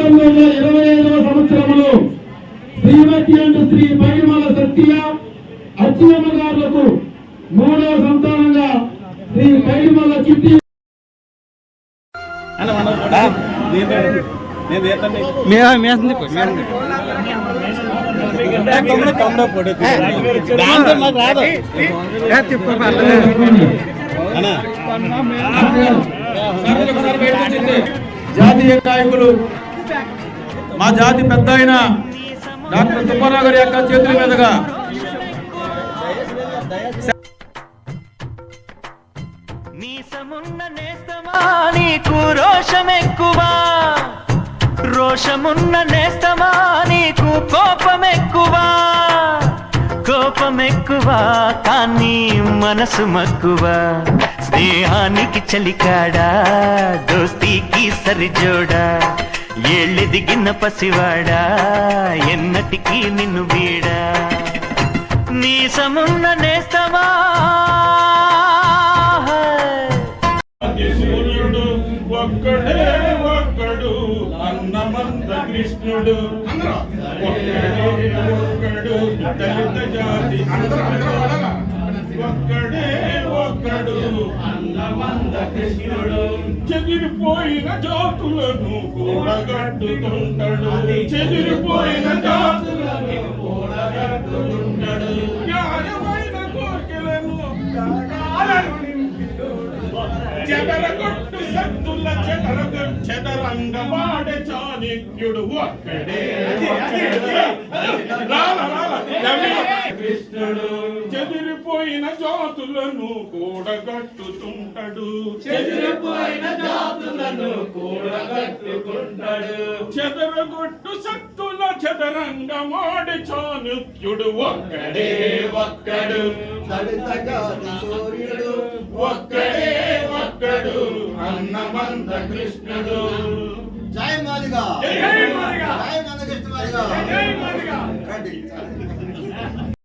1925వ సంవత్సరంలో శ్రీమతి అండ్ శ్రీ పైడిమల్ల సత్య అచ్చియమ్మ గారులకు మూడవ సంతానంగా శ్రీ పైడిమల్ల చిట్టి జాతీయ నాయకులు మా జాతి పెద్ద అయిన డాక్టర్ సుబ్బారావు గారి యొక్క చేతుల మీదుగా నీకు రోషమెక్కువా, రోషమున్న నేస్తమా నీకు కోపమెక్కువా, కోపమెక్కువా కానీ మనసు మక్కువా. స్నేహానికి చలికాడా, దోస్తీకి సరిజోడా, ఏళ్ళెదిగిన పసివాడా ఎన్నటికీ నిన్ను వీడా. నీసమున్న నేస్తమా ఒక్కడే ఒక్కడు అన్నమంత కృష్ణుడు, ఒక్కడు దళిత జాతి, ఒక్కడే ఒక్కడు అన్నమంత కృష్ణుడు. చెదిరిపోయిన జాతులను కూడగట్టుతుంటాడు, చెదిరిపోయిన జాతులను కూడగట్టుతుంటాడు. న్యాయమైన కోరికలను చెదరగొట్టు శక్తుల చెదరంగమాడే చాణక్యుడు ఒక్కడే కృష్ణుడు. చెదిరిపోయిన జాతులను కూడగట్టుతుంటాడు, చెదిరిపోయిన జాతులను కూడగట్టుకుంటాడు. చెదరగొట్టు శక్తుల చెదరంగమాడే చాణక్యుడు ఒక్కడే ఒక్కడు దళిత జాతి సూర్యుడు, ఒక్కడే ఒక్కడు అన్నమంత కృష్ణుడు. జై మాదిగా, జై మాదిగా, జై మందకృష్ణ మాదిగా.